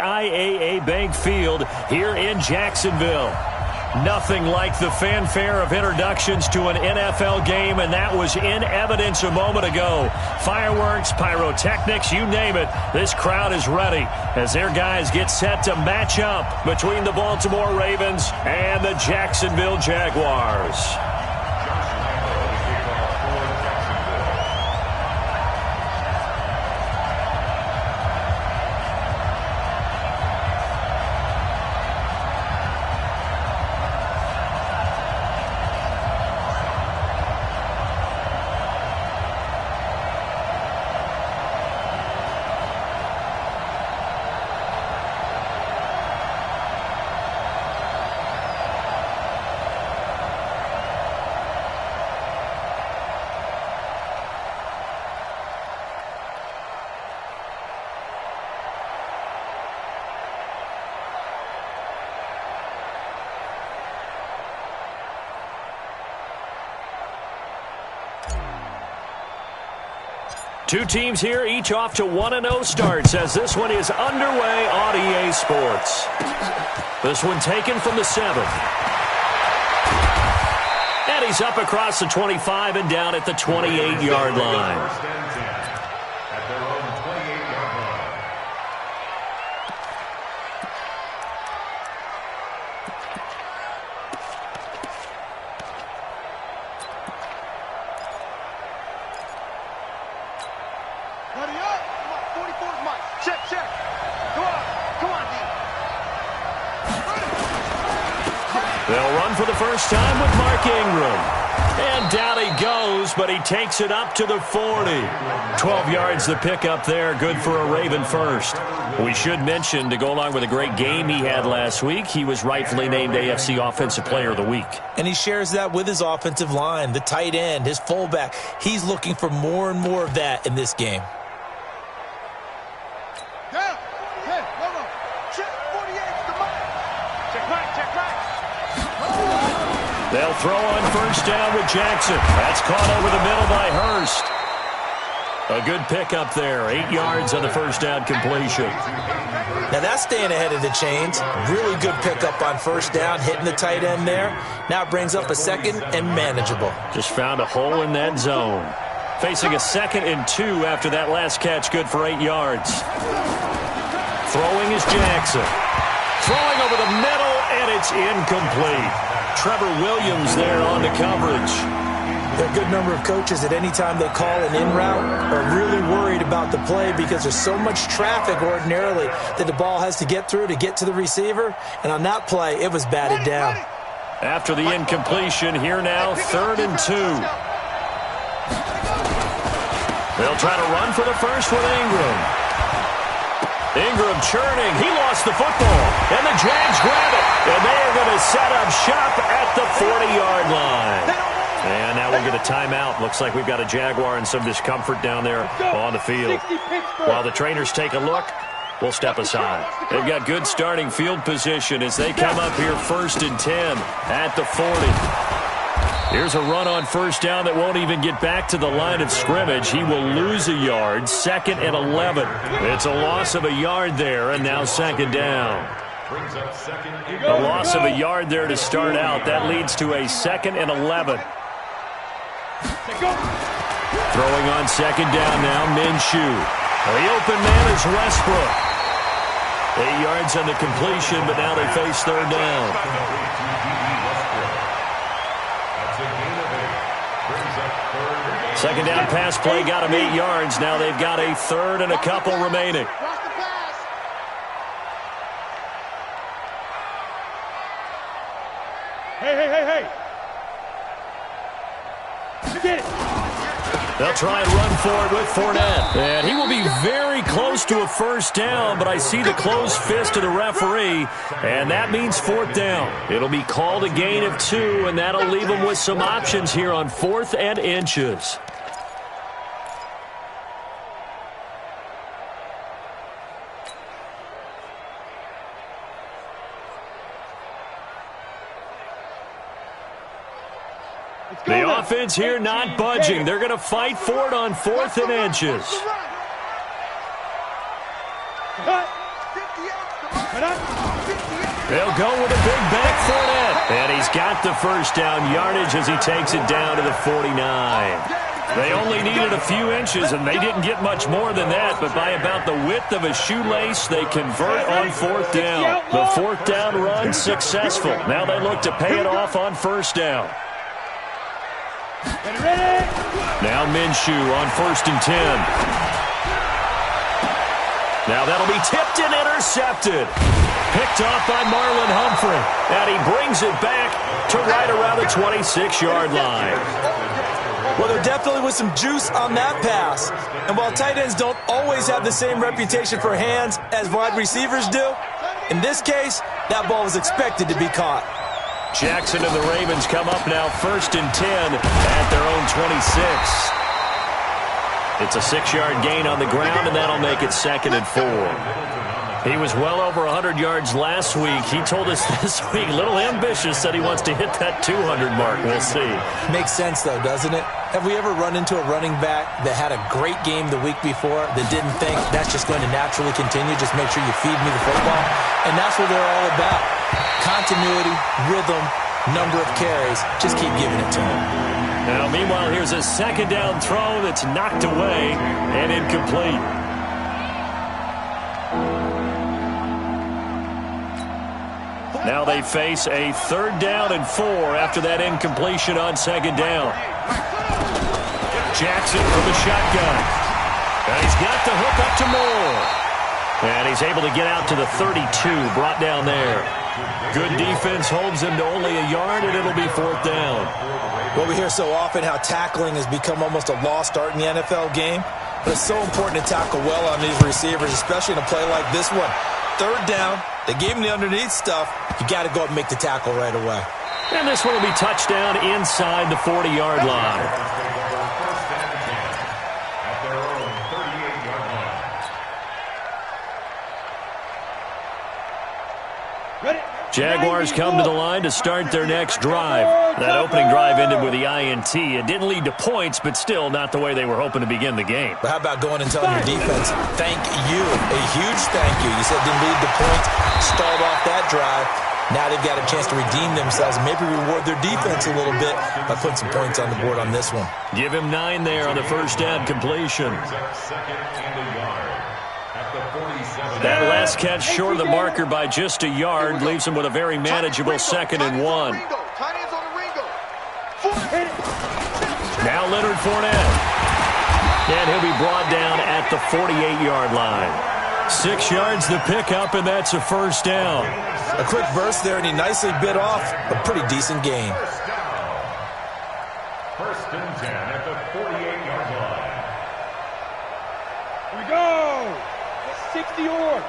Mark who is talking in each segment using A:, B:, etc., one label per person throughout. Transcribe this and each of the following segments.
A: TIAA Bank Field here in Jacksonville. Nothing like the fanfare of introductions to an NFL game, and that was in evidence a moment ago. Fireworks, pyrotechnics, you name it. This crowd is ready as their guys get set to match up between the Baltimore Ravens and the Jacksonville Jaguars. Two teams here, each off to 1-0 starts as this one is underway on EA Sports. This one taken from the 7th. And he's up across the 25 and down at the 28-yard line. They'll run for the first time with Mark Ingram. And down he goes, but he takes it up to the 40. 12 yards the pickup there, good for a Raven first. We should mention, to go along with a great game he had last week, he was rightfully named AFC Offensive Player of the Week.
B: And he shares that with his offensive line, the tight end, his fullback. He's looking for more and more of that in this game.
A: They'll throw on first down with Jackson. That's caught over the middle by Hurst. A good pickup there. 8 yards on the first down completion.
B: Now that's staying ahead of the chains. Really good pickup on first down, hitting the tight end there. Now it brings up a second and manageable.
A: Just found a hole in that zone. Facing a 2nd and 2 after that last catch, good for 8 yards. Throwing is Jackson. Throwing over the middle, and it's incomplete. Trevor Williams there on the coverage.
B: There are a good number of coaches at any time they call an in route are really worried about the play because there's so much traffic ordinarily that the ball has to get through to get to the receiver. And on that play, it was batted down.
A: After the incompletion, here now, 3rd and 2. They'll try to run for the first with Ingram. Ingram churning. He lost the football. And the Jags grab it. And they are going to set up shop at the 40-yard line. And now we'll get a timeout. Looks like we've got a Jaguar in some discomfort down there on the field. While the trainers take a look, we'll step aside. They've got good starting field position as they come up here 1st and 10 at the 40. Here's a run on first down that won't even get back to the line of scrimmage. He will lose a yard. 2nd and 11. It's a loss of a yard there, and now 2nd down. A loss of a yard there to start out. That leads to a 2nd and 11. Throwing on 2nd down now, Minshew. The open man is Westbrook. 8 yards on the completion, but now they face 3rd down. Second down pass play got him 8 yards. Now they've got a 3rd and a couple remaining.
C: Hey.
A: They'll try and run for it with Fournette. And he will be very close to a first down, but I see the closed fist of the referee, and that means 4th down. It'll be called a gain of 2, and that'll leave them with some options here on 4th and inches. The offense here not budging. They're going to fight for it on 4th and inches. They'll go with a big back Fournette. And he's got the first down yardage as he takes it down to the 49. They only needed a few inches, and they didn't get much more than that. But by about the width of a shoelace, they convert on fourth down. The fourth down run successful. Now they look to pay it off on first down. Now Minshew on 1st and 10. Now that'll be tipped and intercepted. Picked off by Marlon Humphrey. And he brings it back to right around the 26-yard line.
B: Well, there definitely was some juice on that pass. And while tight ends don't always have the same reputation for hands as wide receivers do, in this case, that ball was expected to be caught.
A: Jackson and the Ravens come up now 1st and 10 at their own 26. It's a 6-yard gain on the ground, and that'll make it 2nd and 4. He was well over 100 yards last week. He told us this week, a little ambitious, said he wants to hit that 200 mark. We'll see.
B: Makes sense, though, doesn't it? Have we ever run into a running back that had a great game the week before that didn't think that's just going to naturally continue? Just make sure you feed me the football. And that's what they're all about. Continuity, rhythm, number of carries. Just keep giving it to them.
A: Now, meanwhile, here's a 2nd down throw that's knocked away and incomplete. Now they face a 3rd down and 4 after that incompletion on 2nd down. Jackson from the shotgun. And he's got the hook up to Moore. And he's able to get out to the 32, brought down there. Good defense holds him to only a yard, and it'll be 4th down.
B: Well, we hear so often how tackling has become almost a lost art in the NFL game. But it's so important to tackle well on these receivers, especially in a play like this one. 3rd down, they gave him the underneath stuff. You got to go up and make the tackle right away.
A: And this one will be touchdown inside the 40-yard line. Jaguars come to the line to start their next drive. That opening drive ended with the INT. It didn't lead to points, but still not the way they were hoping to begin the game.
B: But how about going and telling your defense, thank you, a huge thank you. You said didn't lead to points, start off that drive. Now they've got a chance to redeem themselves and maybe reward their defense a little bit by putting some points on the board on this one.
A: Give him 9 there on the 1st down completion. That last catch short of the marker by just a yard leaves him with a very manageable 2nd and 1. Now Leonard Fournette. And he'll be brought down at the 48-yard line. 6 yards the pickup, and that's a 1st down.
B: A quick burst there, and he nicely bit off a pretty decent gain.
C: 1st and 10 at the 48-yard line.
D: Here we go. 60-yard.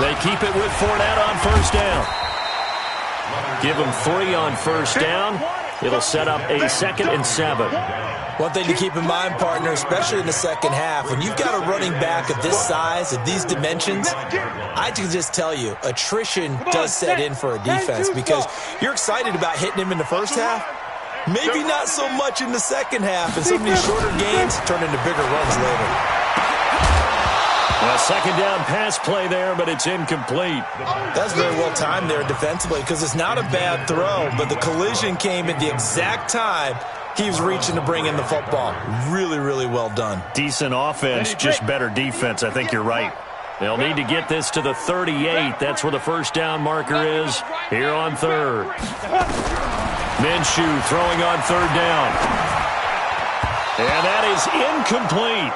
A: They keep it with Fournette on 1st down. Give him 3 on 1st down. It'll set up a 2nd and 7.
B: One thing to keep in mind, partner, especially in the second half, when you've got a running back of this size, of these dimensions, I can just tell you, attrition does set in for a defense because you're excited about hitting him in the first half. Maybe not so much in the second half, and some of these shorter gains turn into bigger runs later.
A: A 2nd down pass play there, but it's incomplete.
B: That's very well timed there defensively because it's not a bad throw, but the collision came at the exact time he was reaching to bring in the football. Really, really well done.
A: Decent offense, just better defense. I think you're right. They'll need to get this to the 38. That's where the 1st down marker is here on 3rd. Minshew throwing on 3rd down. And that is incomplete.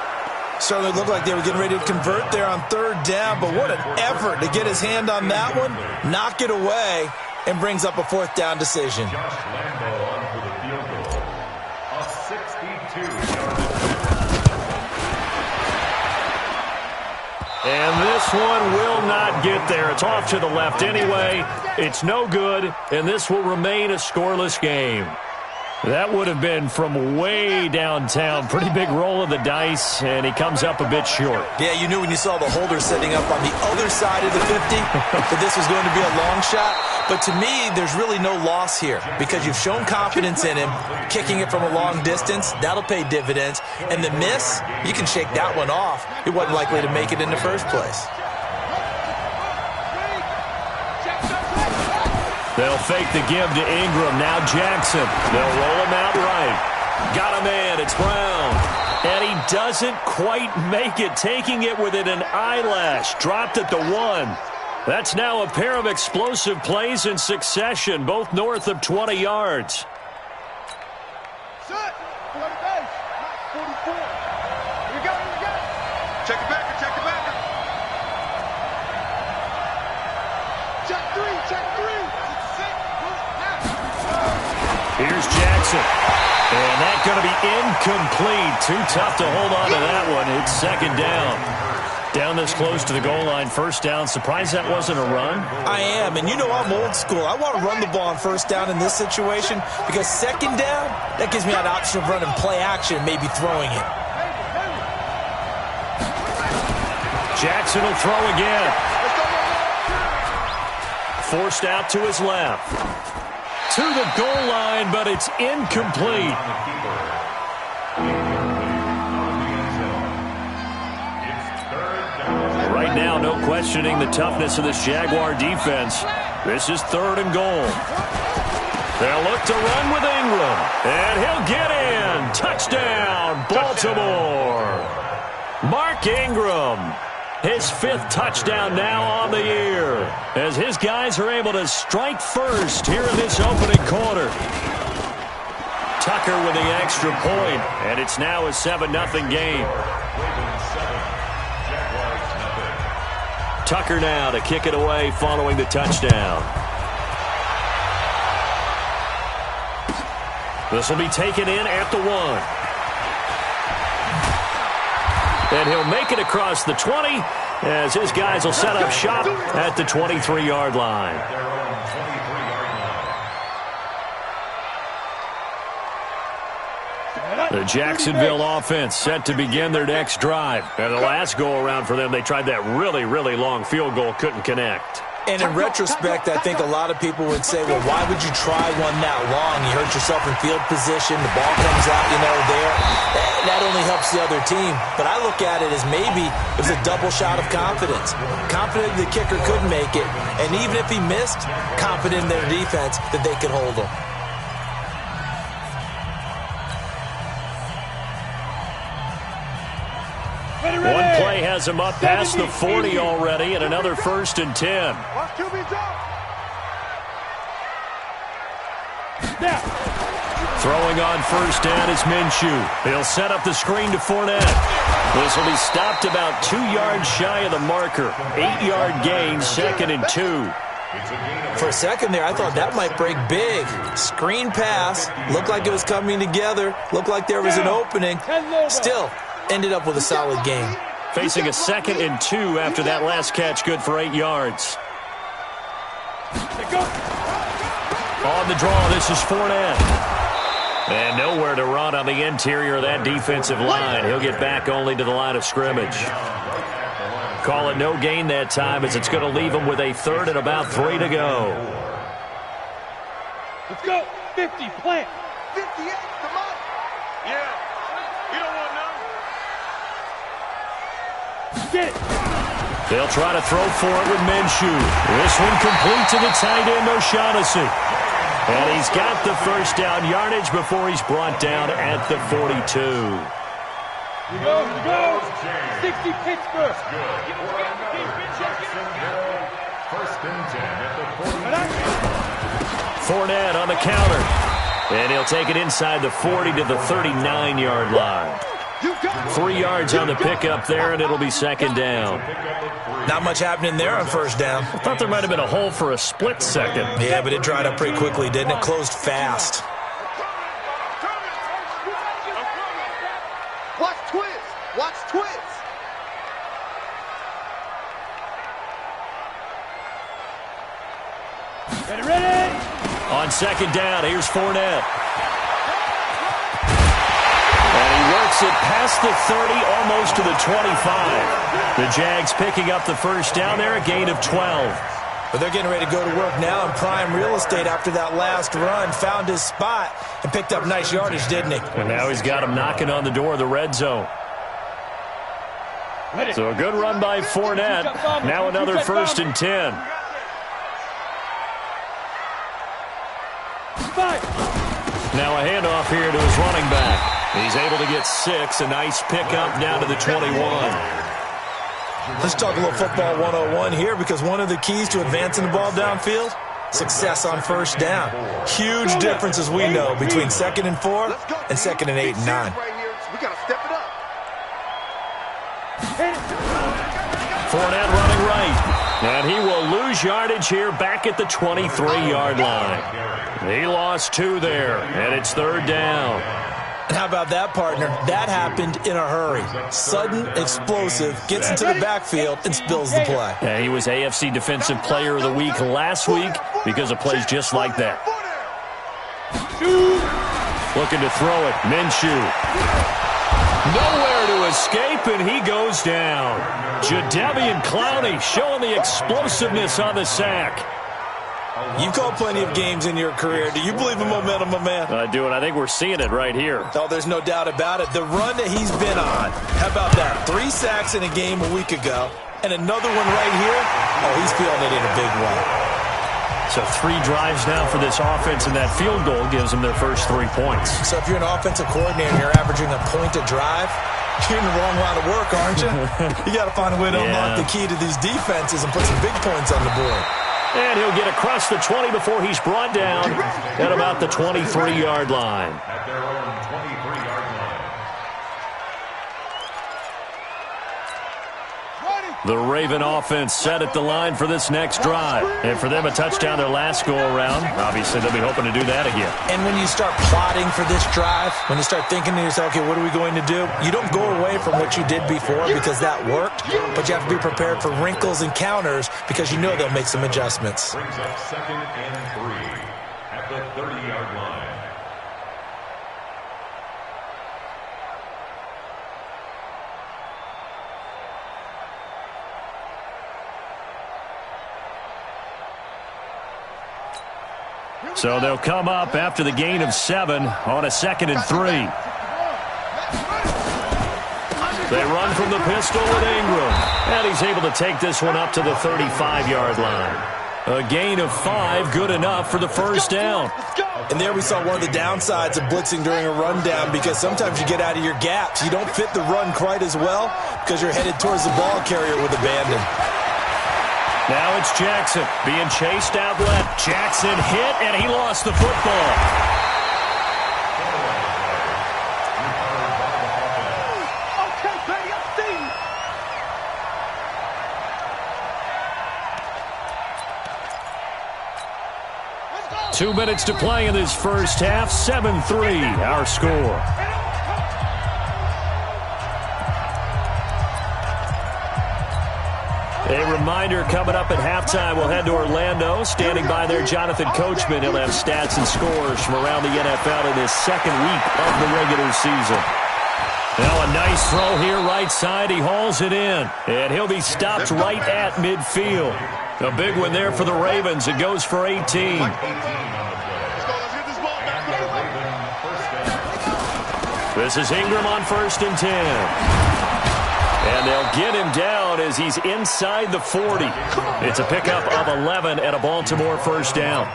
B: Certainly looked like they were getting ready to convert there on 3rd down, but what an effort to get his hand on that one, knock it away, and brings up a 4th down decision.
C: Josh Lambo on for the field goal. A 62-yard.
A: And this one will not get there. It's off to the left anyway. It's no good, and this will remain a scoreless game. That would have been from way downtown. Pretty big roll of the dice, and he comes up a bit short.
B: Yeah, you knew when you saw the holder setting up on the other side of the 50 that this was going to be a long shot. But to me, there's really no loss here because you've shown confidence in him, kicking it from a long distance. That'll pay dividends. And the miss, you can shake that one off. He wasn't likely to make it in the first place.
A: They'll fake the give to Ingram. Now Jackson. They'll roll him out right. Got him in. It's Brown. And he doesn't quite make it, taking it within an eyelash. Dropped at the 1. That's now a pair of explosive plays in succession, both north of 20 yards.
D: Set. 40 base. 44. Here we go. Check it back. Check it back. Check 3. Check 3.
A: Here's Jackson. And that's going to be incomplete. Too tough to hold on to that one. It's second down. Down this close to the goal line, first down. Surprised that wasn't a run?
B: I am, and you know I'm old school. I want to run the ball on first down in this situation because second down, that gives me an option of running play action, maybe throwing it.
A: Jackson will throw again. Forced out to his left. To the goal line, but it's incomplete. Right now, no questioning the toughness of this Jaguar defense. This is 3rd and goal. They'll look to run with Ingram, and he'll get in. Touchdown, Baltimore. Mark Ingram. His 5th touchdown now on the year as his guys are able to strike first here in this opening quarter. Tucker with the extra point, and it's now a 7-0 game. Tucker now to kick it away following the touchdown. This will be taken in at the 1. And he'll make it across the 20 as his guys will set up shop at the 23-yard line. The Jacksonville offense set to begin their next drive. And the last go-around for them, they tried that really, really long field goal, couldn't connect.
B: And in retrospect, I think a lot of people would say, well, why would you try one that long? You hurt yourself in field position. The ball comes out, there. That only helps the other team. But I look at it as maybe it was a double shot of confidence. Confident the kicker could make it. And even if he missed, confident in their defense that they could hold him.
A: One play has him up past the 40 already, and another 1st and 10. Throwing on first down is Minshew. He'll set up the screen to Fournette. This will be stopped about 2 yards shy of the marker. 8-yard gain, 2nd and 2.
B: For a second there, I thought that might break big. Screen pass. Looked like it was coming together. Looked like there was an opening. Still, ended up with a solid game.
A: Facing a 2nd and 2 after that last catch, good for 8 yards. On the draw, this is Fournette. And nowhere to run on the interior of that defensive line. He'll get back only to the line of scrimmage. Call it no gain that time as it's going to leave him with a 3rd and about 3 to go.
D: Let's go. 50, plant. 58, come on. Yeah. You don't want none. Get it.
A: They'll try to throw for it with Minshew. This one complete to the tight end, O'Shaughnessy. And he's got the first down yardage before he's brought down at the 42.
D: You go. 60 Pittsburgh.
C: First and 10 at the 40.
A: Fournette on the counter. And he'll take it inside the 40 to the 39-yard line. 3 yards on the pickup there, and it'll be second down.
B: Not much happening there on first down.
A: I thought there might have been a hole for a split second.
B: Yeah, but it dried up pretty quickly, didn't it? Closed fast.
D: Watch twist. Watch twist.
A: Ready? On second down, here's Fournette. gets it past the 30, almost to the 25. The Jags picking up the first down there, a gain of 12.
B: But they're getting ready to go to work now in prime real estate after that last run. Found his spot and picked up nice yardage, didn't he?
A: And now he's got him knocking on the door of the red zone. So a good run by Fournette. Now another 1st and 10. Now a handoff here to his running back. He's able to get 6. A nice pickup down to the 21.
B: Let's talk a little football 101 here, because one of the keys to advancing the ball downfield, success on first down. Huge difference, as we know, between 2nd and 4 and 2nd and 8 and 9.
D: We got to step it up.
A: Fournette running right. And he will lose yardage here back at the 23-yard line. He lost 2 there, and it's 3rd down.
B: And how about that, partner? That happened in a hurry. Sudden, explosive, gets into the backfield and spills the play.
A: Yeah, he was AFC Defensive Player of the Week last week because of plays just like that. Looking to throw it. Minshew. Nowhere to escape, and he goes down. Jadeveon Clowney showing the explosiveness on the sack.
B: You've called plenty of games in your career. Do you believe in momentum, my man?
A: I do, and I think we're seeing it right here.
B: Oh, there's no doubt about it. The run that he's been on. How about that? 3 sacks in a game a week ago, and another one right here. Oh, he's feeling it in a big way.
A: So 3 drives now for this offense, and that field goal gives them their first 3 points.
B: So if you're an offensive coordinator and you're averaging a point a drive, you're in the wrong line of work, aren't you? You got to find a way to unlock the key to these defenses and put some big points on the board.
A: And he'll get across the 20 before he's brought down at about the 23-yard line.
C: At their own 23-yard line.
A: The Raven offense set at the line for this next drive. And for them, a touchdown their last go-around. Obviously, they'll be hoping to do that again.
B: And when you start plotting for this drive, when you start thinking to yourself, okay, what are we going to do? You don't go away from what you did before because that worked, but you have to be prepared for wrinkles and counters because you know they'll make some adjustments.
C: Brings up 2nd and 3 at the 30-yard line.
A: So they'll come up after the gain of 7 on a 2nd and 3. They run from the pistol with Ingram. And he's able to take this one up to the 35-yard line. A gain of 5, good enough for the first down.
B: And there we saw one of the downsides of blitzing during a rundown, because sometimes you get out of your gaps. You don't fit the run quite as well because you're headed towards the ball carrier with abandon.
A: Now it's Jackson being chased out left. Jackson hit, and he lost the football.
D: Okay, baby, I see you.
A: 2 minutes to play in this first half. 7-3, our score. A reminder, coming up at halftime, we'll head to Orlando. Standing by there, Jonathan Coachman. He'll have stats and scores from around the NFL in his 2nd week of the regular season. Now a nice throw here right side. He hauls it in, and he'll be stopped right at midfield. A big one there for the Ravens. It goes for 18. This is Ingram on 1st and 10. And they'll get him down as he's inside the 40. It's a pickup of 11 and a Baltimore first down.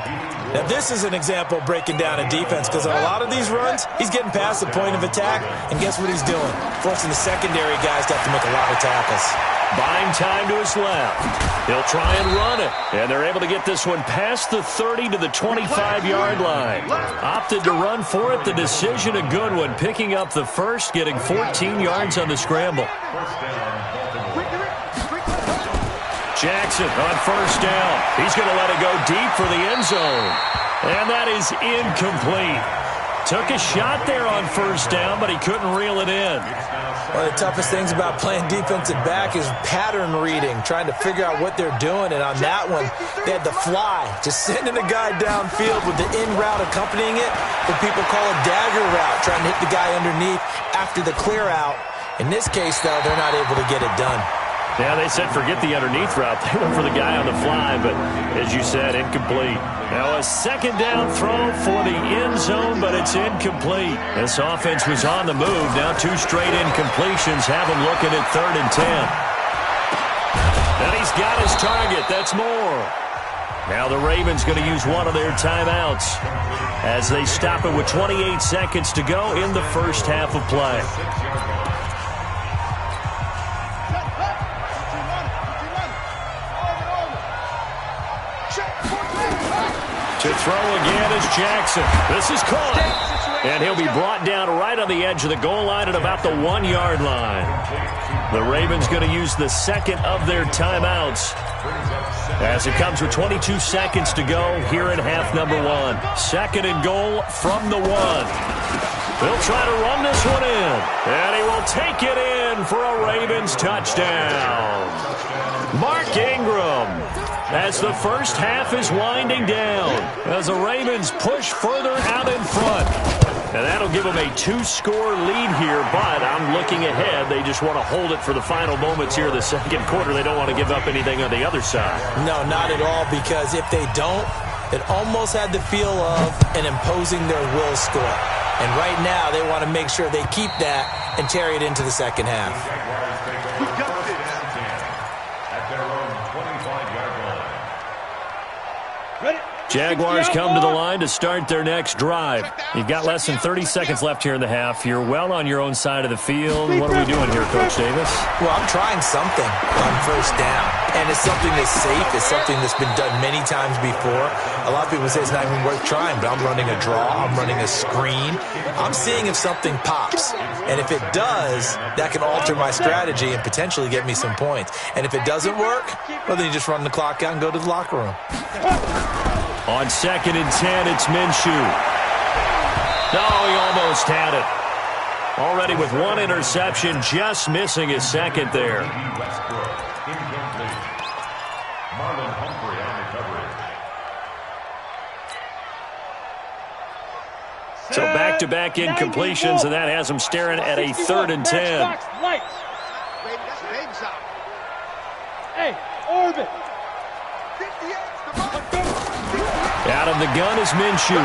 B: Now, this is an example of breaking down a defense, because on a lot of these runs, he's getting past the point of attack, and guess what he's doing? Forcing the secondary guys to have to make a lot of tackles.
A: Buying time to his left. He'll try and run it, and they're able to get this one past the 30 to the 25-yard line. Opted to run for it. The decision, a good one. Picking up the first, getting 14 yards on the scramble. Jackson on first down. He's going to let it go deep for the end zone. And that is incomplete. Took a shot there on first down, but he couldn't reel it in.
B: One of the toughest things about playing defensive back is pattern reading, trying to figure out what they're doing. And on that one, they had the fly, just sending a guy downfield with the in route accompanying it, what people call a dagger route, trying to hit the guy underneath after the clear out. In this case, though, they're not able to get it done.
A: Yeah, they said forget the underneath route. They went for the guy on the fly, but as you said, incomplete. Now a second down throw for the end zone, but it's incomplete. This offense was on the move. Now 2 straight incompletions have them looking at 3rd and 10. And he's got his target. That's more. Now the Ravens going to use one of their timeouts as they stop it with 28 seconds to go in the first half of play. To throw again is Jackson. This is caught. And he'll be brought down right on the edge of the goal line at about the 1-yard line. The Ravens going to use the second of their timeouts as it comes with 22 seconds to go here in half number 1. 2nd and goal from the 1. They'll try to run this one in. And he will take it in for a Ravens touchdown. Mark Ingram, as the first half is winding down, as the Ravens push further out in front. And that'll give them a 2-score lead here, but I'm looking ahead. They just want to hold it for the final moments here of the second quarter. They don't want to give up anything on the other side.
B: No, not at all, because if they don't, it almost had the feel of an imposing their will score. And right now, they want to make sure they keep that and carry it into the second half.
A: Jaguars come to the line to start their next drive. You've got less than 30 seconds left here in the half. You're well on your own side of the field. What are we doing here, Coach Davis?
B: Well, I'm trying something on first down. And it's something that's safe. It's something that's been done many times before. A lot of people say it's not even worth trying, but I'm running a draw. I'm running a screen. I'm seeing if something pops. And if it does, that can alter my strategy and potentially get me some points. And if it doesn't work, well, then you just run the clock out and go to the locker room.
A: On 2nd and 10, it's Minshew. No, he almost had it. Already with 1 interception, just missing his second there. So back-to-back incompletions, and that has him staring at a 3rd and 10.
D: Hey, Orbit.
A: Out of the gun is Minshew.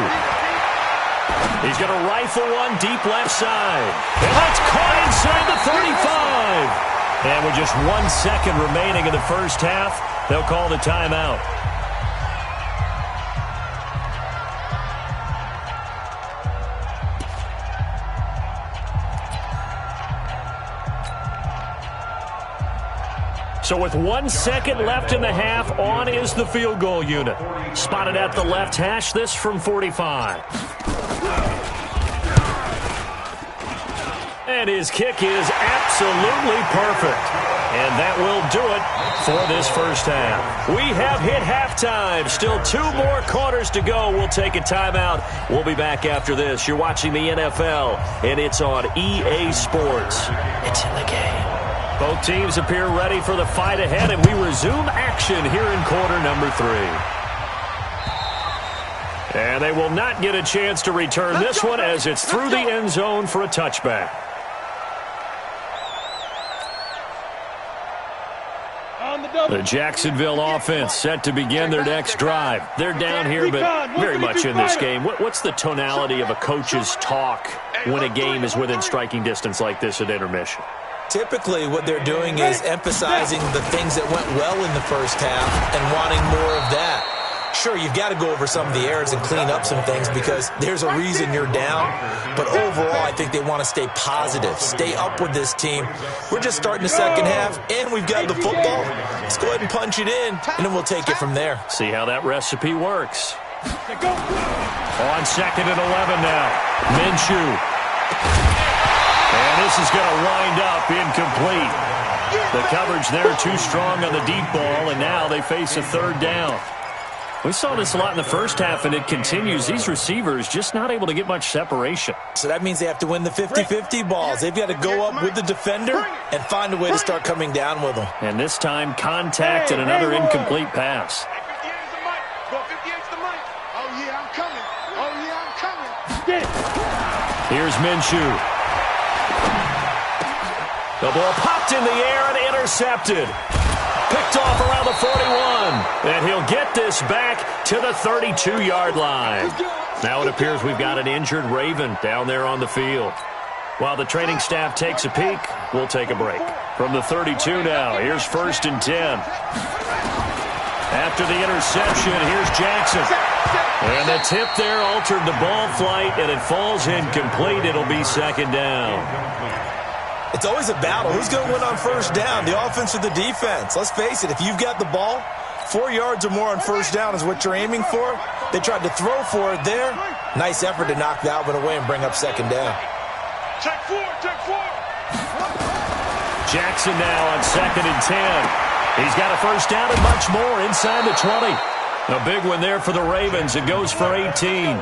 A: He's going to rifle one deep left side. And that's caught inside the 35. And with just 1 second remaining in the first half, they'll call the timeout. So with 1 second left in the half, on is the field goal unit. Spotted at the left hash, this from 45. And his kick is absolutely perfect. And that will do it for this first half. We have hit halftime. Still 2 more quarters to go. We'll take a timeout. We'll be back after this. You're watching the NFL, and it's on EA Sports. It's in the game. Both teams appear ready for the fight ahead, and we resume action here in quarter number 3. And they will not get a chance to return this one as it's through the end zone for a touchback. The Jacksonville offense set to begin their next drive. They're down here, but very much in this game. What's the tonality of a coach's talk when a game is within striking distance like this at intermission?
B: Typically, what they're doing is emphasizing the things that went well in the first half and wanting more of that. Sure, you've got to go over some of the errors and clean up some things because there's a reason you're down. But overall, I think they want to stay positive, stay up with this team. We're just starting the second half, and we've got the football. Let's go ahead and punch it in, and then we'll take it from there.
A: See how that recipe works. On 2nd and 11 now, Minshew. And this is going to wind up incomplete. The coverage there too strong on the deep ball, and now they face a 3rd down. We saw this a lot in the first half, and it continues. These receivers just not able to get much separation.
B: So that means they have to win the 50-50 balls. They've got to go up with the defender and find a way to start coming down with them.
A: And this time, contact and another incomplete pass. Here's Minshew. The ball popped in the air and intercepted. Picked off around the 41. And he'll get this back to the 32-yard line. Now it appears we've got an injured Raven down there on the field. While the training staff takes a peek, we'll take a break. From the 32 now, here's 1st and 10. After the interception, here's Jackson. And the tip there altered the ball flight, and it falls incomplete. It'll be 2nd down.
B: It's always a battle. Who's going to win on 1st down, the offense or the defense? Let's face it, if you've got the ball, 4 yards or more on 1st down is what you're aiming for. They tried to throw for it there. Nice effort to knock that one away and bring up 2nd down.
D: Check 4, check 4.
A: Jackson now on 2nd and 10. He's got a 1st down and much more inside the 20. A big one there for the Ravens. It goes for 18.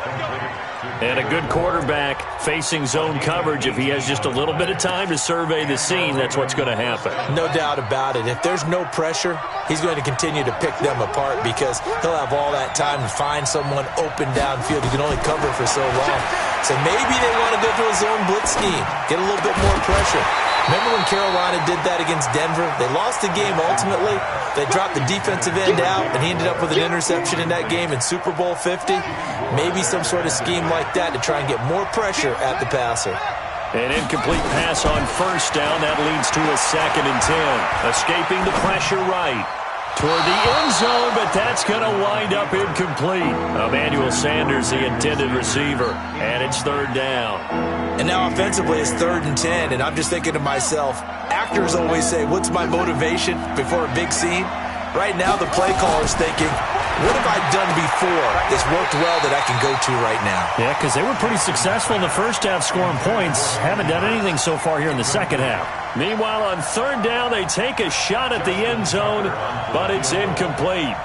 A: And a good quarterback facing zone coverage. If he has just a little bit of time to survey the scene, that's what's going to happen.
B: No doubt about it. If there's no pressure, he's going to continue to pick them apart because he'll have all that time to find someone open downfield. He can only cover for so long. So maybe they want to go to a zone blitz scheme, get a little bit more pressure. Remember when Carolina did that against Denver? They lost the game ultimately. They dropped the defensive end out, and he ended up with an interception in that game in Super Bowl 50. Maybe some sort of scheme like that to try and get more pressure at the passer.
A: An incomplete pass on 1st down. That leads to a 2nd and 10. Escaping the pressure right toward the end zone, but that's going to wind up incomplete. Emmanuel Sanders, the intended receiver, and it's 3rd down.
B: And now offensively it's 3rd and 10, and I'm just thinking to myself, actors always say, what's my motivation before a big scene? Right now the play caller's thinking, what have I done before that's worked well that I can go to right now?
A: Yeah, because they were pretty successful in the first half scoring points. Haven't done anything so far here in the second half. Meanwhile, on 3rd down, they take a shot at the end zone, but it's incomplete.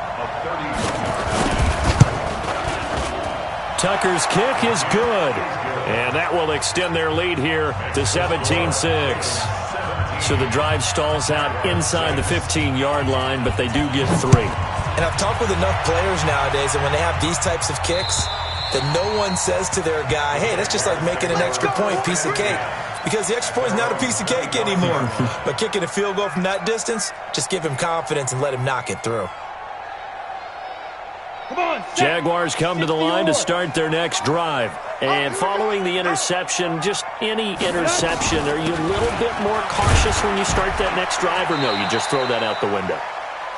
A: Tucker's kick is good. And that will extend their lead here to 17-6. So the drive stalls out inside the 15-yard line, but they do get 3.
B: And I've talked with enough players nowadays, and when they have these types of kicks, that no one says to their guy, hey, that's just like making an extra point, piece of cake. Because the extra point is not a piece of cake anymore. But kicking a field goal from that distance, just give him confidence and let him knock it through.
A: Jaguars come to the line to start their next drive. And following the interception, just any interception, are you a little bit more cautious when you start that next drive, or no, you just throw that out the window?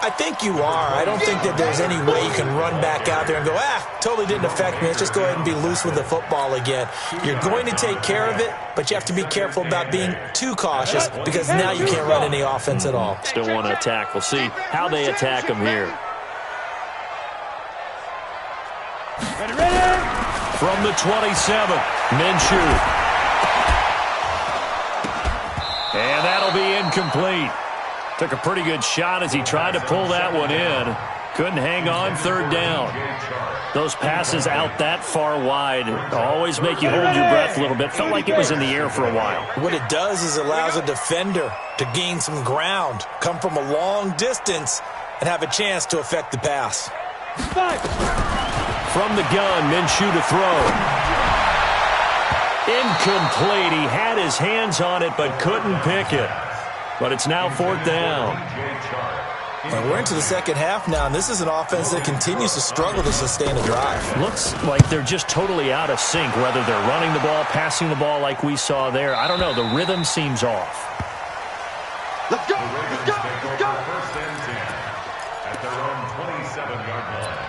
B: I think you are. I don't think that there's any way you can run back out there and go, totally didn't affect me. Let's just go ahead and be loose with the football again. You're going to take care of it, but you have to be careful about being too cautious because now you can't run any offense at all.
A: Still want to attack. We'll see how they attack them here.
D: Ready.
A: From the 27, Minshew. And that'll be incomplete. Took a pretty good shot as he tried to pull that one in. Couldn't hang on, 3rd down. Those passes out that far wide always make you hold your breath a little bit. Felt like it was in the air for a while.
B: What it does is it allows a defender to gain some ground, come from a long distance, and have a chance to affect the pass.
A: From the gun, Minshew to throw. Incomplete. He had his hands on it but couldn't pick it. But it's now 4th down.
B: And we're into the second half now, and this is an offense that continues to struggle to sustain a drive.
A: Looks like they're just totally out of sync, whether they're running the ball, passing the ball like we saw there. I don't know. The rhythm seems off.
D: Let's go. Let's go. Let's go.
C: 1st and 10 at their own 27-yard line.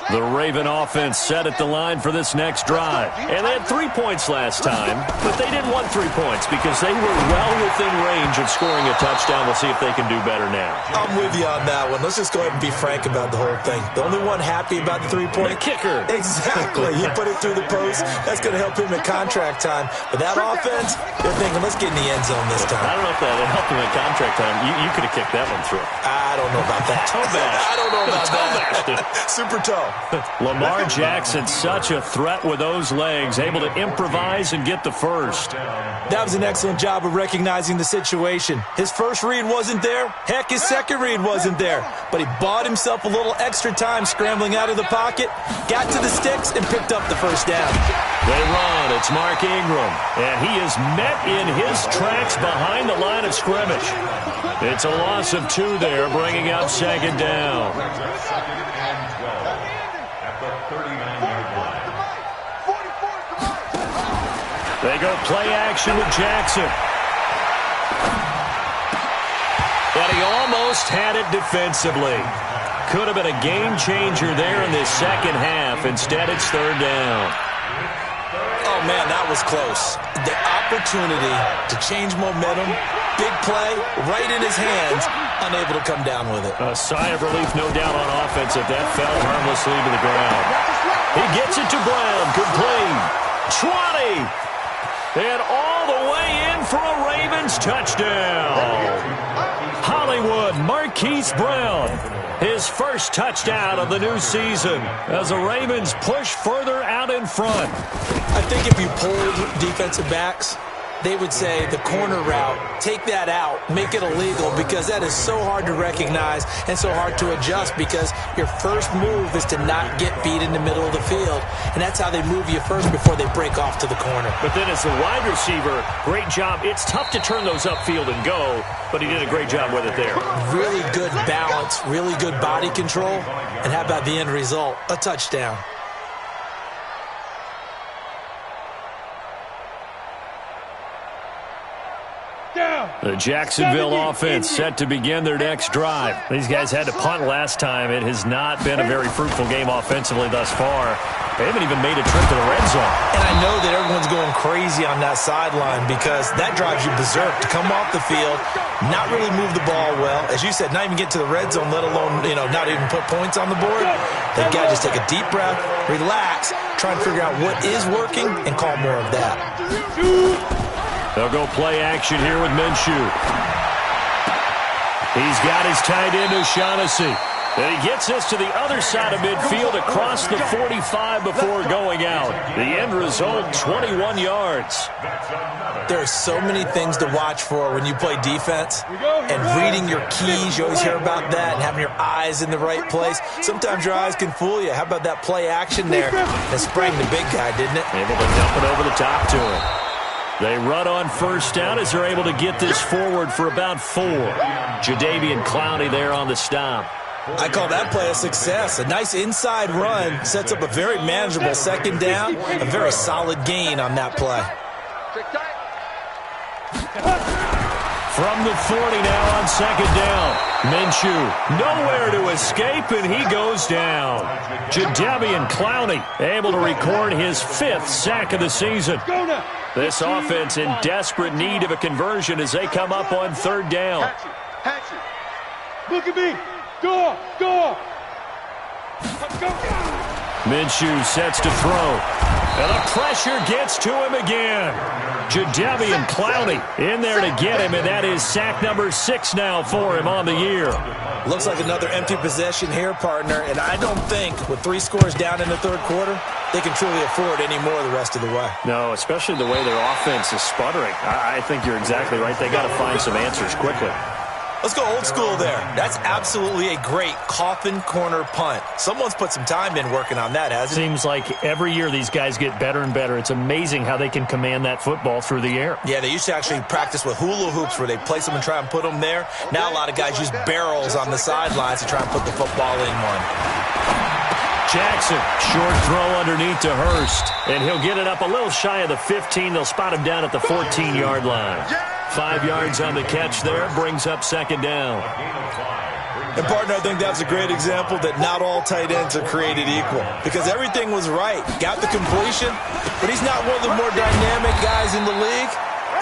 A: The The Raven offense set at the line for this next drive. And they had 3 points last time, but they didn't want 3 points because they were well within range of scoring a touchdown. We'll see if they can do better now.
B: I'm with you on that one. Let's just go ahead and be frank about the whole thing. The only one happy about the 3-point
A: kicker.
B: Exactly. He put it through the post. That's going to help him in contract time. But that offense, they're thinking, let's get in the end zone this time.
A: I don't know if that helped him in contract time. You could have kicked that one through.
B: I don't know about that.
A: Toe bash.
B: I don't know about that. Super toe.
A: Lamar Jackson, such a threat with those legs, able to improvise and get the first.
B: That was an excellent job of recognizing the situation. His first read wasn't there. Heck, his second read wasn't there. But he bought himself a little extra time scrambling out of the pocket, got to the sticks, and picked up the first down.
A: They run. It's Mark Ingram. And he is met in his tracks behind the line of scrimmage. It's a loss of 2 there, bringing up second down.
C: Second and 12 at the 39-yard line.
A: They go play action with Jackson. And he almost had it defensively. Could have been a game changer there in this second half. Instead, it's third down.
B: Oh, man, that was close. The opportunity to change momentum, big play, right in his hands, unable to come down with it.
A: A sigh of relief, no doubt, on offense if that fell harmlessly to the ground. He gets it to Brown. Complete. 20. And all the way in for a Ravens touchdown. Hollywood Marquise Brown. His first touchdown of the new season as the Ravens push further out in front.
B: I think if you polled defensive backs, they would say the corner route, take that out, make it illegal, because that is so hard to recognize and so hard to adjust, because your first move is to not get beat in the middle of the field, and that's how they move you first before they break off to the corner.
A: But then as the wide receiver, great job. It's tough to turn those upfield and go, but he did a great job with it there.
B: Really good balance, really good body control, and how about the end result? A touchdown.
A: The Jacksonville offense set to begin their next drive. These guys had to punt last time. It has not been a very fruitful game offensively thus far. They haven't even made a trip to the red zone.
B: And I know that everyone's going crazy on that sideline because that drives you berserk to come off the field, not really move the ball well. As you said, not even get to the red zone, let alone, not even put points on the board. They've got to just take a deep breath, relax, try and figure out what is working, and call more of that.
A: They'll go play action here with Minshew. He's got his tight end O'Shaughnessy. And he gets this to the other side of midfield across the 45 before going out. The end result, 21 yards.
B: There are so many things to watch for when you play defense. And reading your keys, you always hear about that, and having your eyes in the right place. Sometimes your eyes can fool you. How about that play action there? That sprang the big guy, didn't it?
A: Able to dump it over the top to him. They run on first down as they're able to get this forward for about 4. Jadeveon Clowney there on the stop.
B: I call that play a success. A nice inside run sets up a very manageable second down, a very solid gain on that play.
A: From the 40 now on second down. Minshew nowhere to escape, and he goes down. Jadeveon Clowney able to record his 5th sack of the season. This offense in desperate need of a conversion as they come up on third down.
D: Look at me. Go.
A: Minshew sets to throw. And the pressure gets to him again. Jadeveon Clowney in there to get him, and that is sack number 6 now for him on the year.
B: Looks like another empty possession here, partner, and I don't think with 3 scores down in the third quarter, they can truly afford any more the rest of the way.
A: No, especially the way their offense is sputtering. I think you're exactly right. They got to find some answers quickly.
B: Let's go old school there. That's absolutely a great coffin corner punt. Someone's put some time in working on that, hasn't it?
A: Seems like every year these guys get better and better. It's amazing how they can command that football through the air.
B: Yeah, they used to actually practice with hula hoops where they place them and try and put them there. Now a lot of guys use barrels on the sidelines to try and put the football in one.
A: Jackson, short throw underneath to Hurst, and he'll get it up a little shy of the 15. They'll spot him down at the 14-yard line. 5 yards on the catch there, brings up second down.
B: And, partner, I think that's a great example that not all tight ends are created equal because everything was right. Got the completion, but he's not one of the more dynamic guys in the league.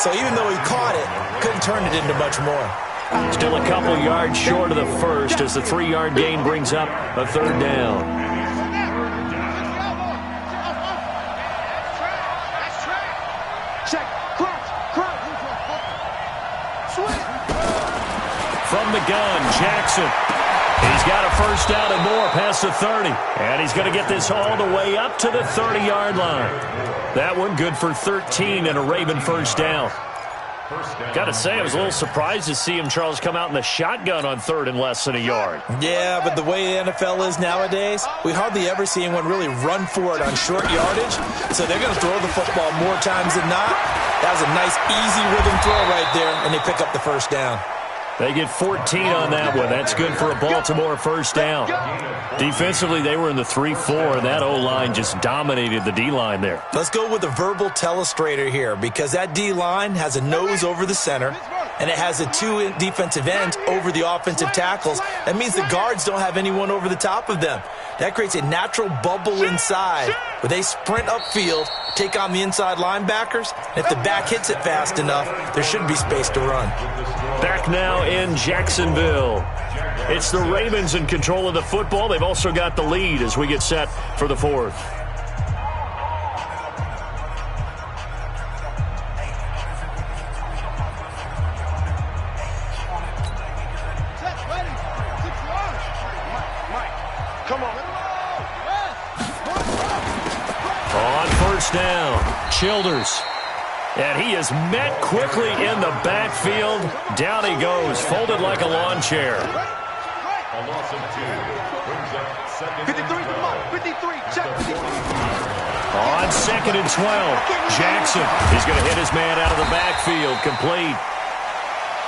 B: So even though he caught it, couldn't turn it into much more.
A: Still a couple yards short of the first as the 3-yard gain brings up a third down. From the gun, Jackson. He's got a first down and more past the 30. And he's going to get this all the way up to the 30-yard line. That one good for 13 and a Raven first down. Got to say, I was a little surprised to see him, Charles, come out in the shotgun on third and less than a yard.
B: Yeah, but the way the NFL is nowadays, we hardly ever see anyone really run for it on short yardage. So they're going to throw the football more times than not. That was a nice, easy rhythm throw right there, and they pick up the first down.
A: They get 14 on that one. That's good for a Baltimore first down. Defensively, they were in the 3-4. That O-line just dominated the D-line there.
B: Let's go with a verbal telestrator here because that D-line has a nose over the center, and it has a 2 defensive ends over the offensive tackles. That means the guards don't have anyone over the top of them. That creates a natural bubble inside where they sprint upfield, take on the inside linebackers. And if the back hits it fast enough, there should be space to run.
A: Back now in Jacksonville. It's the Ravens in control of the football. They've also got the lead as we get set for the fourth. On first down, Childers. And he is met quickly in the backfield. Down he goes, folded like a lawn chair.
C: A loss of 2. Brings up second
D: 53, come on, 53, check 53.
A: On second and 12, Jackson is going to hit his man out of the backfield, complete.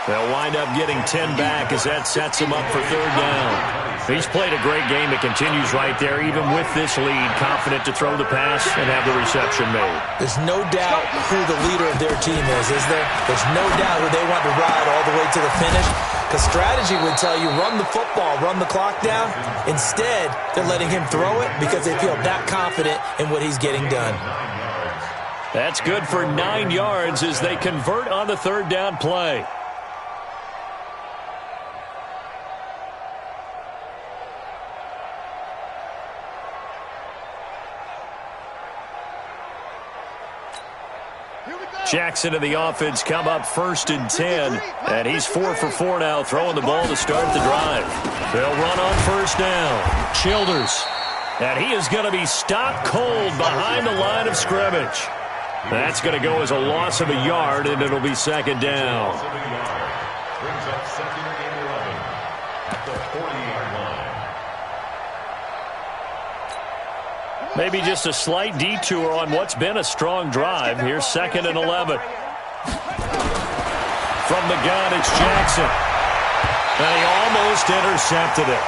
A: They'll wind up getting 10 back as that sets him up for third down. He's played a great game. It continues right there, even with this lead, confident to throw the pass and have the reception made.
B: There's no doubt who the leader of their team is there? There's no doubt who they want to ride all the way to the finish. Because strategy would tell you, run the football, run the clock down. Instead, they're letting him throw it because they feel that confident in what he's getting done.
A: That's good for 9 yards as they convert on the third down play. Jackson and the offense come up first and 10, and he's 4 for 4 now, throwing the ball to start the drive. They'll run on first down. Childers, and he is going to be stopped cold behind the line of scrimmage. That's going to go as a loss of a yard, and it'll be second down.
C: Brings up second and 11 at the 40-yard line.
A: Maybe just a slight detour on what's been a strong drive. Here's second and 11. From the gun, it's Jackson. And he almost intercepted it.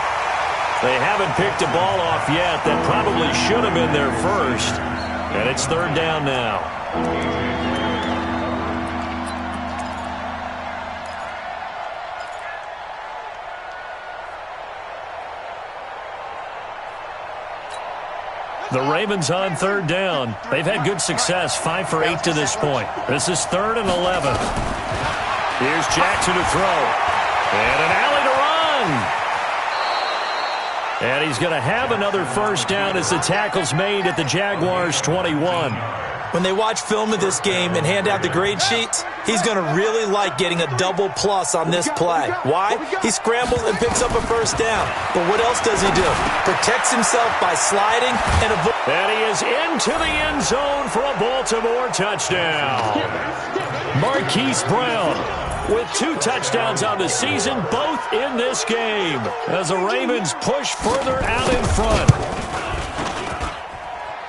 A: They haven't picked a ball off yet. That probably should have been their first. And it's third down now. The Ravens on third down. They've had good success, 5 for 8 to this point. This is third and 11. Here's Jackson to throw. And an alley to run. And he's going to have another first down as the tackle's made at the Jaguars' 21.
B: When they watch film of this game and hand out the grade sheets, he's going to really like getting a double plus on this play. Why? He scrambles and picks up a first down. But what else does he do? Protects himself by sliding and avoiding.
A: And he is into the end zone for a Baltimore touchdown. Marquise Brown with 2 touchdowns on the season, both in this game, as the Ravens push further out in front.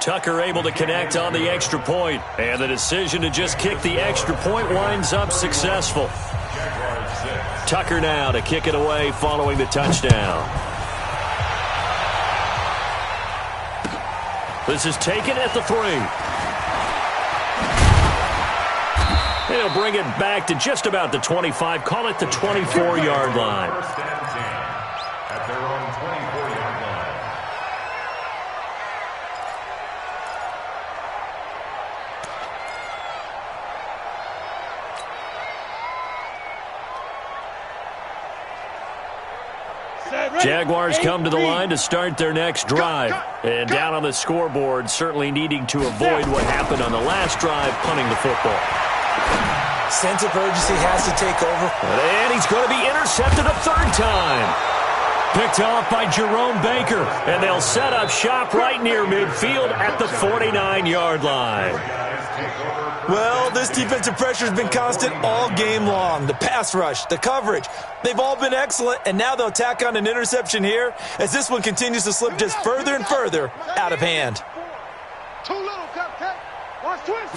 A: Tucker able to connect on the extra point, and the decision to just kick the extra point winds up successful. Tucker now to kick it away following the touchdown. This is taken at the 3. He'll bring it back to just about the 25, call it the 24-yard line. Jaguars come to the line to start their next drive. And down on the scoreboard, certainly needing to avoid what happened on the last drive, punting the football.
B: Sense of urgency has to take over.
A: And he's going to be intercepted a third time. Picked off by Jerome Baker. And they'll set up shop right near midfield at the 49-yard line.
B: Well, this defensive pressure has been constant all game long. The pass rush, the coverage, they've all been excellent, and now they'll tack on an interception here as this one continues to slip just further and further out of hand.
D: Too little, Cupcake. Watch twist.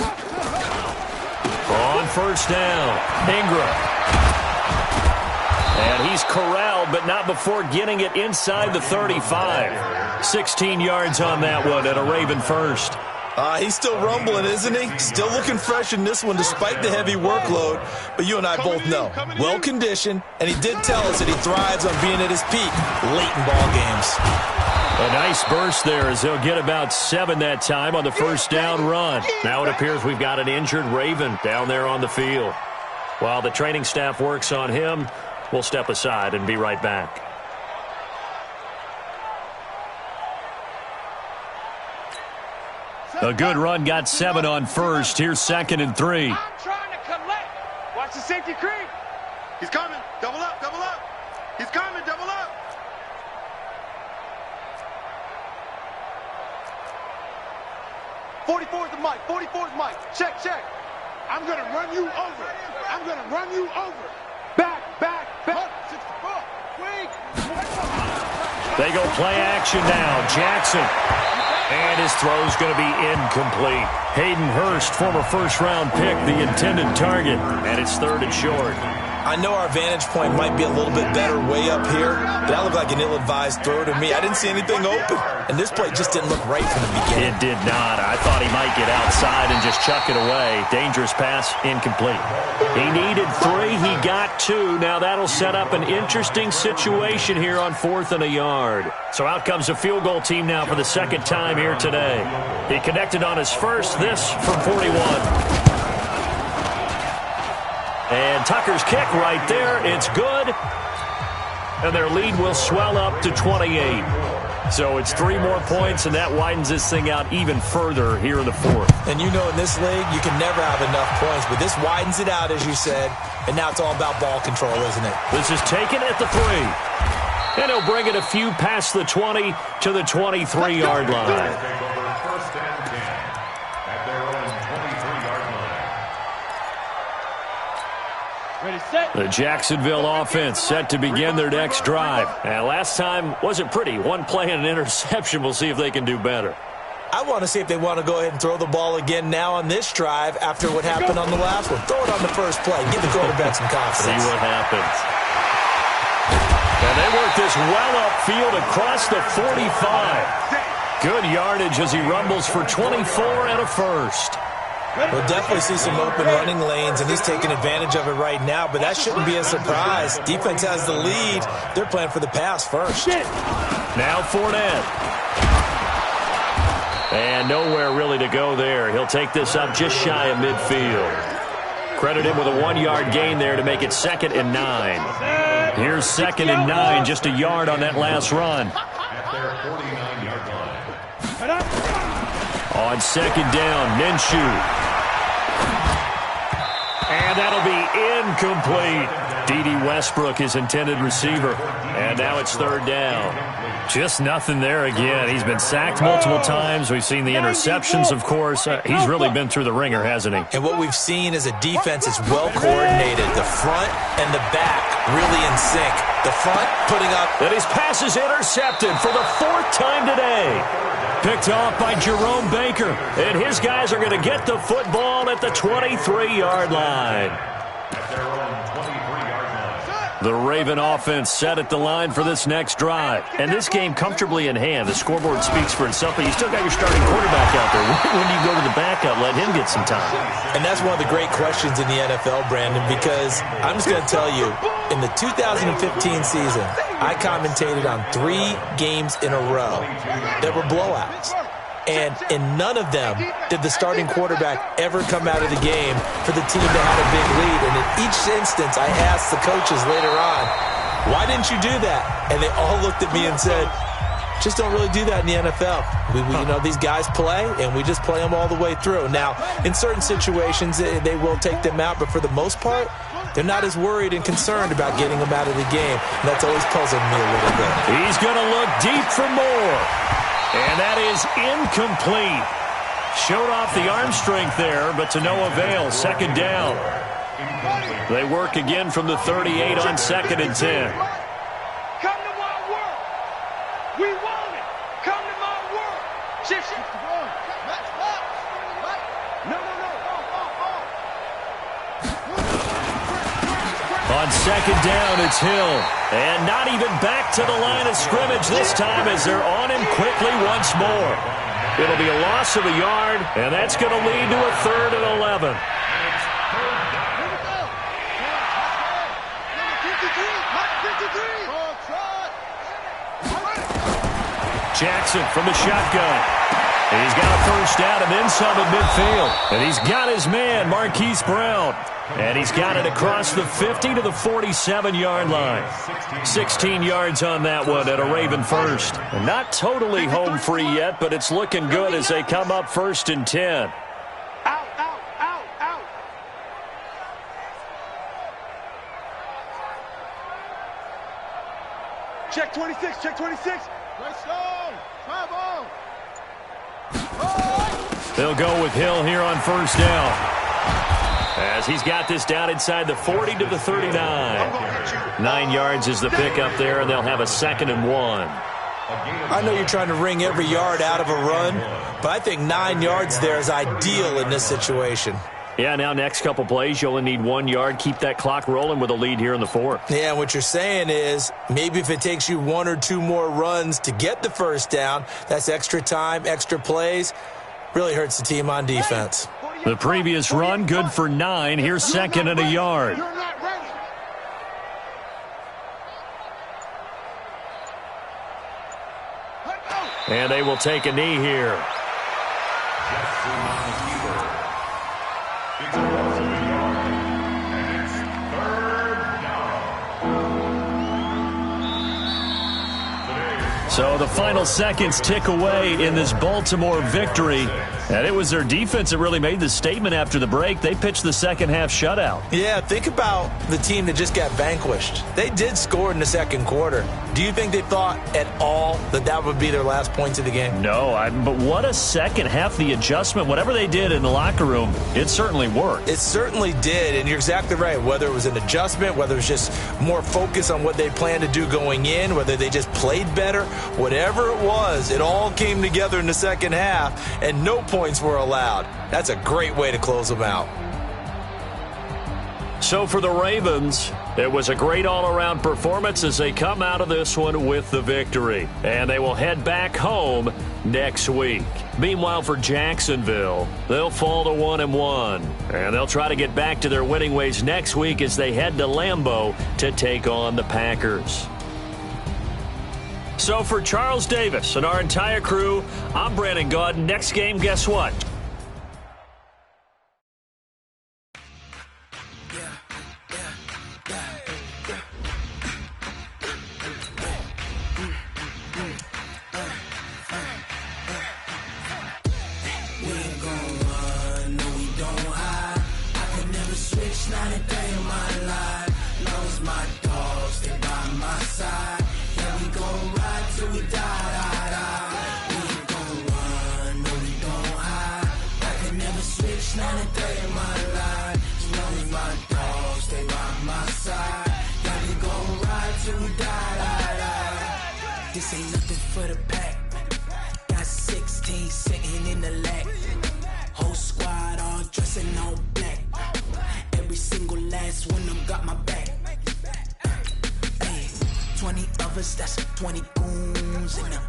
A: On first down, Ingram. And he's corralled, but not before getting it inside the 35. 16 yards on that one and a Raven first.
B: He's still rumbling, isn't he? Still looking fresh in this one despite the heavy workload. But you and I both know, well-conditioned, and he did tell us that he thrives on being at his peak late in ball games.
A: A nice burst there as he'll get about 7 that time on the first down run. Now it appears we've got an injured Raven down there on the field. While the training staff works on him, we'll step aside and be right back. A good run got 7 on first. Here's 2nd and 3.
D: I'm trying to collect. Watch the safety creep. He's coming. Double up, double up. He's coming, double up. .44 is the mic. 44 is the mic. Check. I'm going to run you over. Back.
A: They go play action now. Jackson. And his throw's going to be incomplete. Hayden Hurst, former first-round pick, the intended target. And it's 3rd and short.
B: I know our vantage point might be a little bit better way up here, but that looked like an ill-advised throw to me. I didn't see anything open, and this play just didn't look right from the beginning.
A: It did not. I thought he might get outside and just chuck it away. Dangerous pass, incomplete. He needed 3. He got 2. Now that'll set up an interesting situation here on 4th and a yard. So out comes a field goal team now for the second time here today. He connected on his first, this from 41. And Tucker's kick right there. It's good. And their lead will swell up to 28. So it's 3 more points, and that widens this thing out even further here in the 4th.
B: And you know in this league, you can never have enough points, but this widens it out, as you said. And now it's all about ball control, isn't it?
A: This is taken at the 3. And he'll bring it a few past the 20 to the 23-yard line. The Jacksonville offense set to begin their next drive. And last time wasn't pretty. 1 play and an interception. We'll see if they can do better.
B: I want to see if they want to go ahead and throw the ball again now on this drive after what happened on the last one. Throw it on the first play. Give the quarterback some confidence.
A: See what happens. And they work this well upfield across the 45. Good yardage as he rumbles for 24 and a first.
B: We'll definitely see some open running lanes, and he's taking advantage of it right now, but that shouldn't be a surprise. Defense has the lead. They're playing for the pass first.
A: Now Fournette. And nowhere really to go there. He'll take this up just shy of midfield. Credit him with a 1-yard gain there to make it 2nd and 9. Here's 2nd and 9, just a yard on that last run.
C: At their 49-yard line.
A: On 2nd down, Minshew. And that'll be incomplete. D.D. Westbrook, his intended receiver. And now it's 3rd down. Just nothing there again. He's been sacked multiple times. We've seen the interceptions, of course. He's really been through the ringer, hasn't he?
B: And what we've seen is a defense that's well coordinated. The front and the back really in sync. The front putting up.
A: And his pass is intercepted for the 4th time today. Picked off by Jerome Baker. And his guys are going to get the football at the 23-yard line.
C: At their own 23-yard line.
A: The Raven offense set at the line for this next drive. And this game comfortably in hand. The scoreboard speaks for itself, but you still got your starting quarterback out there. When do you go to the backup? Let him get some time.
B: And that's one of the great questions in the NFL, Brandon, because I'm just going to tell you, in the 2015 season, I commentated on 3 games in a row that were blowouts. And in none of them did the starting quarterback ever come out of the game for the team that had a big lead. And in each instance, I asked the coaches later on, Why didn't you do that? And they all looked at me and said, just don't really do that in the NFL. You know, these guys play, and we just play them all the way through. Now, in certain situations, they will take them out, but for the most part, they're not as worried and concerned about getting them out of the game. And that's always puzzled me a little bit.
A: He's going to look deep for more. And that is incomplete. Showed off the arm strength there, but to no avail. Second down. They work again from the 38 on 2nd and 10.
D: Come to my work. We want it. Come to my work. Shift. No.
A: On 2nd down, it's Hill. And not even back to the line of scrimmage this time as they're on him quickly once more. It'll be a loss of a yard, and that's going to lead to a 3rd and 11. Jackson from the shotgun. And he's got a first down and then some at midfield. And he's got his man, Marquise Brown. And he's got it across the 50 to the 47-yard line. 16 yards on that one at a Raven first. And not totally home free yet, but it's looking good as they come up 1st and 10.
D: Out. Check 26.
A: They'll go with Hill here on 1st down. As he's got this down inside the 40 to the 39. 9 yards is the pickup there, and they'll have a 2nd and 1.
B: I know you're trying to wring every yard out of a run, but I think 9 yards there is ideal in this situation.
A: Yeah, now next couple plays, you only need 1 yard. Keep that clock rolling with a lead here in the 4th.
B: Yeah, what you're saying is maybe if it takes you 1 or 2 more runs to get the first down, that's extra time, extra plays. Really hurts the team on defense.
A: The previous run, good for 9. Here's 2nd and a yard. And they will take a knee here. So the final seconds tick away in this Baltimore victory. And it was their defense that really made the statement after the break. They pitched the second half shutout.
B: Yeah, think about the team that just got vanquished. They did score in the second quarter. Do you think they thought at all that that would be their last points of the game?
A: No, but what a second half. The adjustment, whatever they did in the locker room, it certainly worked.
B: It certainly did, and you're exactly right. Whether it was an adjustment, whether it was just more focus on what they planned to do going in, whether they just played better, whatever it was, it all came together in the second half, and no points were allowed. That's a great way to close them out.
A: So for the Ravens, it was a great all-around performance as they come out of this one with the victory. And they will head back home next week. Meanwhile, for Jacksonville, they'll fall to 1-1. And they'll try to get back to their winning ways next week as they head to Lambeau to take on the Packers. So for Charles Davis and our entire crew, I'm Brandon Gaudin. Next game, guess what?
E: This ain't nothing for the pack. Got 16 sitting in the lap. Whole squad all dressing all black. Every single last one of them got my back. Hey, 20 of us, that's 20 goons in the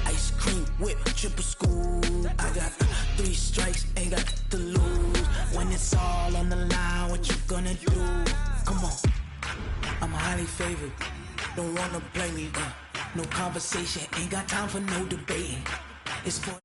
E: ice cream whip, triple school. I got 3 strikes, ain't got to lose. When it's all on the line, what you gonna do? Come on, I'm highly favored. Don't wanna play me, no conversation, ain't got time for no debating. It's for